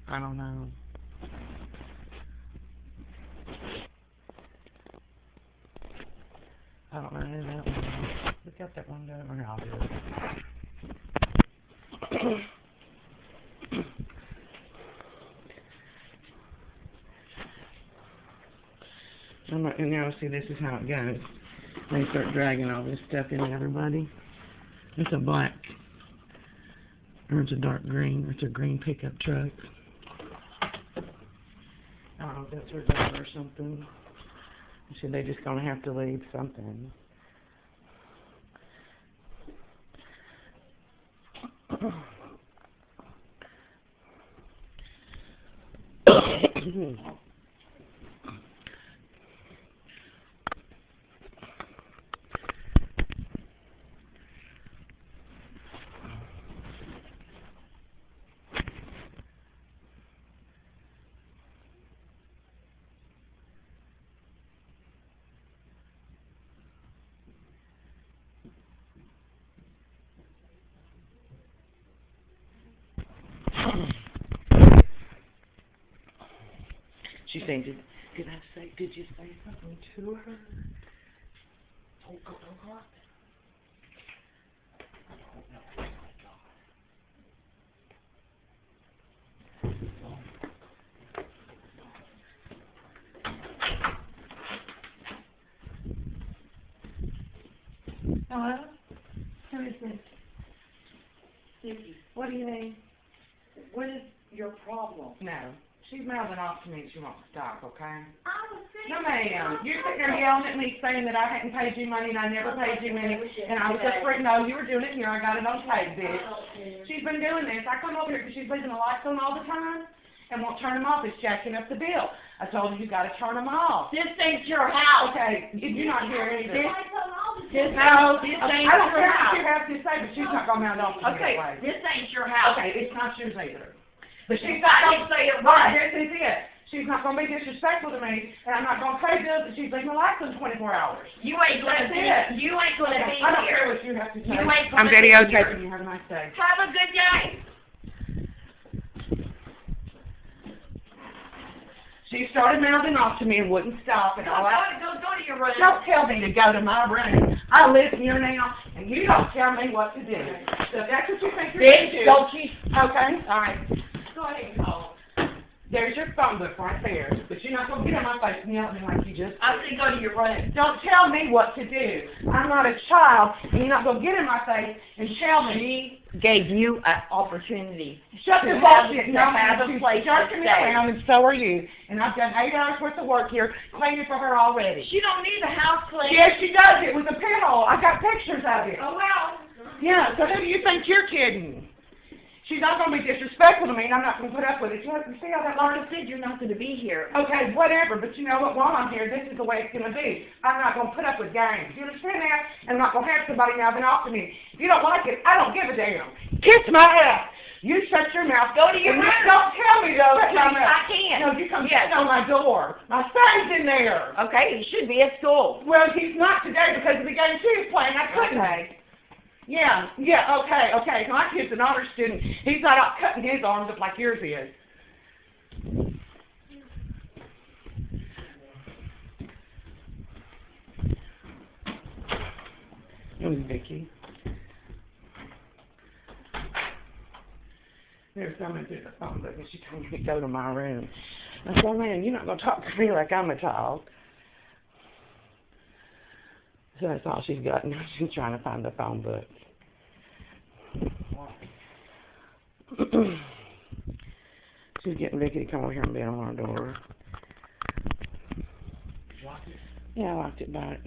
I don't know. I don't know who that one. Look out that window. Or I'll do it. I'm not, and now see, this is how it goes. They start dragging all this stuff in everybody. It's a black, or it's a dark green. It's a green pickup truck. I don't know if that's her daughter or something. So they just gonna have to leave something. She said, did I say, did you say something to her? Oh, God. Hello? Who is this? Susie, What do you need? what is your problem? No. She's mouthing off to me and she won't stop, okay? I was saying. No, ma'am. You're sitting there yelling at me saying that I hadn't paid you money and I never paid you money. And I was just afraid, no, you were doing it here. I got it on tape, bitch. She's been doing this. I come over here because she's leaving the lights on all the time and won't turn them off. It's jacking up the bill. I told her you got to turn them off. This ain't your house. Okay, you're not here either. No, this ain't I don't your care what house. you have to say, but she's not going to mouth off to me Okay, that way. this ain't your house. Okay, it's not yours either. But she's I not didn't say it right. right. This is it. She's not going to be disrespectful to me, and I'm not going to pay bills, and she's leaving the lights on 24 hours. You ain't gonna That's be. it. You ain't gonna be I don't care here. what you have to say. You ain't I'm gonna be videotaping here. you. Have a nice day. Have a good day. She started mouthing off to me and wouldn't stop, and all I... Go to your room. Don't tell me to go to my room. I live here now, and you don't tell me what to do. So if that's what you think you're going to do... Don't you? Okay, all right. Go ahead and call. There's your phone book right there. But you're not going to get on my face and yell at me like you just... I said go to your room. Don't tell me what to do. I'm not a child, and you're not going to get in my face and tell me. She gave you an opportunity. Shut to your have- bullshit. to have a place to jerking me stay. around, and so are you. And I've done 8 hours worth of work here cleaning for her already. She don't need a house cleaned. Yes, she does. It was a pinhole. I got pictures of it. Oh well. Yeah, so who do you think you're kidding? She's not going to be disrespectful to me, and I'm not going to put up with it. You see how that Like I works? said, you're not going to be here. Okay, whatever, but you know what? While I'm here, this is the way it's going to be. I'm not going to put up with games. You understand that? And I'm not going to have somebody mouthing off to me. If you don't like it, I don't give a damn. Kiss my ass. You shut your mouth. Go to your And room. don't tell me, though. Shut my mouth. I can't. No, you come Yes. sitting on my door. My son's in there. Okay, he should be at school. Well, he's not today because of the game she was playing. I couldn't. Yeah, okay. My kid's an honor student. He's not out cutting his arms up like yours is. It was Vicky. There's someone through the phone book and she told me to go to my room. I said, man, you're not going to talk to me like I'm a child. So that's all she's got. Now she's trying to find the phone book. She's getting Vicky to come over here and bang on our door. Locked it? Yeah, I locked it back.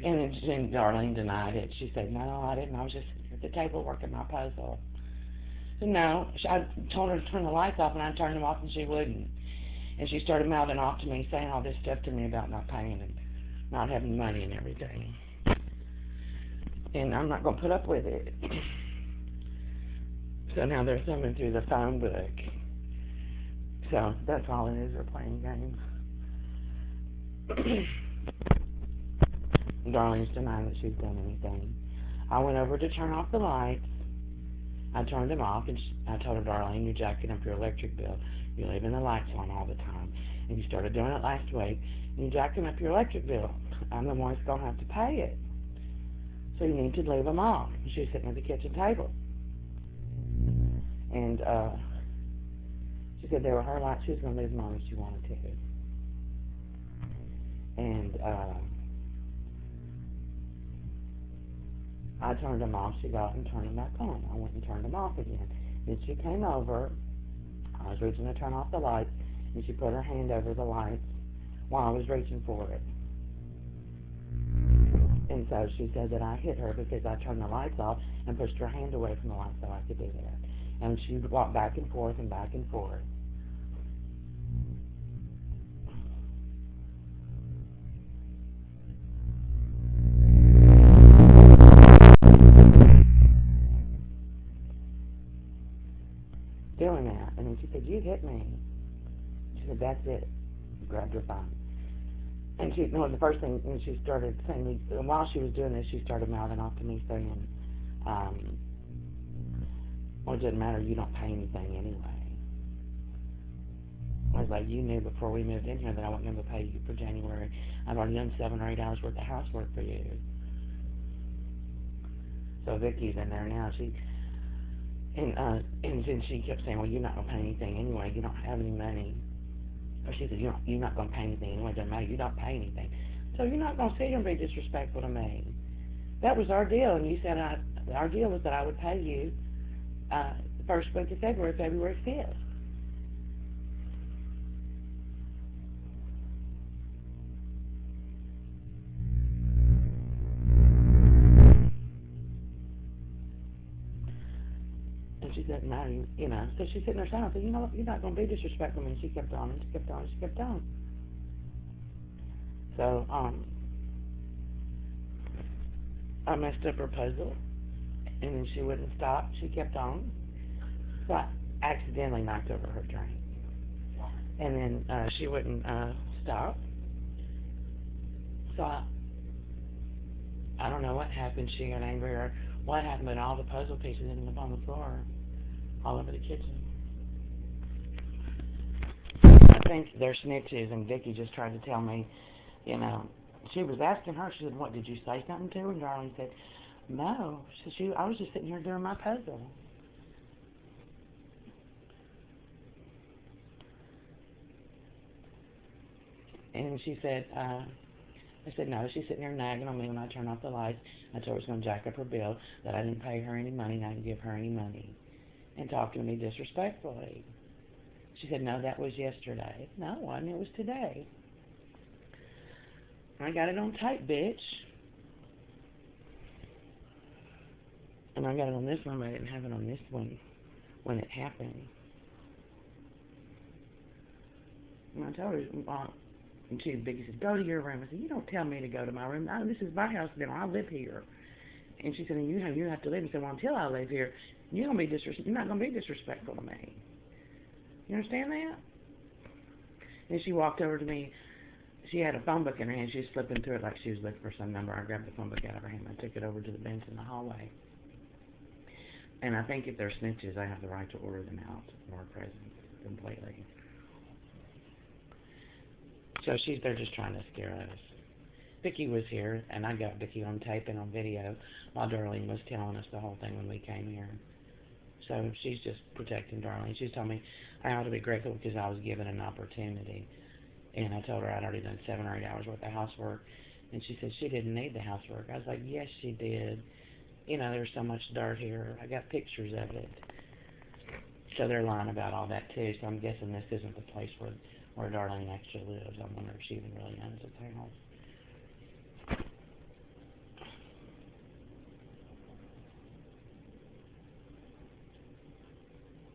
And then Darlene denied it. She said, no, I didn't. I was just at the table working my puzzle. So no, I told her to turn the lights off, and I turned them off, and she wouldn't. And she started mouthing off to me, saying all this stuff to me about not paying and not having money and everything. And I'm not going to put up with it. So now they're thumbing through the phone book. So that's all it is. They're playing games. Darlene's denying that she's done anything. I went over to turn off the lights. I turned them off, and I told her, Darlene, you're jacking up your electric bill. You're leaving the lights on all the time. And you started doing it last week, and you're jacking up your electric bill. I'm the one that's going to have to pay it. So you need to leave them off. And she was sitting at the kitchen table. And she said they were her lights. She was going to leave them on if she wanted to. And I turned them off. She got and turned them back on. I went and turned them off again. Then she came over. I was reaching to turn off the lights, and she put her hand over the lights while I was reaching for it. And so she said that I hit her because I turned the lights off and pushed her hand away from the light so I could do that. And she walked back and forth and back and forth. Doing that. And then she said, you hit me. She said, that's it. Grabbed her phone. And she, no, the first thing, and she started saying, while she was doing this, she started mouthing off to me saying, well, it doesn't matter, you don't pay anything anyway. I was like, you knew before we moved in here that I wasn't going to pay you for January. I've already done 7 or 8 hours worth of housework for you. So Vicky's in there now. And then she kept saying, well, you're not going to pay anything anyway. You don't have any money. Or she said, you're not going to pay anything anyway. It doesn't matter. You don't pay anything. So you're not going to sit here and be disrespectful to me. That was our deal. And you said our deal was that I would pay you the first week of February 5th. And she said, no, you know. So she's sitting there silent. I said, you know what, you're not going to be disrespectful to me. And she kept on, and she kept on, and she kept on. So, I messed up her puzzle, and then she wouldn't stop. She kept on. So I accidentally knocked over her drink. And then she wouldn't stop. So I don't know what happened. She got angry or what happened, but all the puzzle pieces ended up on the floor, all over the kitchen. I think they're snitches, and Vicky just tried to tell me, you know, she was asking her, she said, what, did you say something to her? And Darlene said, no. I was just sitting here doing my puzzle. And she said, I said, no, she's sitting there nagging on me when I turn off the lights. I told her I was going to jack up her bill, that I didn't pay her any money, and I didn't give her any money, and talking to me disrespectfully. She said, no, that was yesterday. No, it wasn't. It was today. I got it on tape, bitch. And I got it on this one, but I didn't have it on this one when it happened. And I told her, and she Vicky said, go to your room. I said, you don't tell me to go to my room. This is my house now. I live here. And she said, you have to leave. I said, well, until I live here, you're not going to be disrespectful to me. You understand that? And she walked over to me. She had a phone book in her hand. She was flipping through it like she was looking for some number. I grabbed the phone book out of her hand. I took it over to the bench in the hallway. And I think if they're snitches, I have the right to order them out or present completely. So they're just trying to scare us. Vicky was here, and I got Vicky on tape and on video while Darlene was telling us the whole thing when we came here. So she's just protecting Darlene. She's told me I ought to be grateful because I was given an opportunity. And I told her I'd already done 7 or 8 hours worth of housework. And she said she didn't need the housework. I was like, yes, she did. You know, there's so much dirt here. I got pictures of it. So they're lying about all that, too. So I'm guessing this isn't the place where Darlene actually lives. I wonder if she even really owns this house.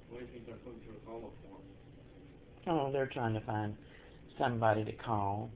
What do you think they're putting through a call for? Oh, they're trying to find somebody to call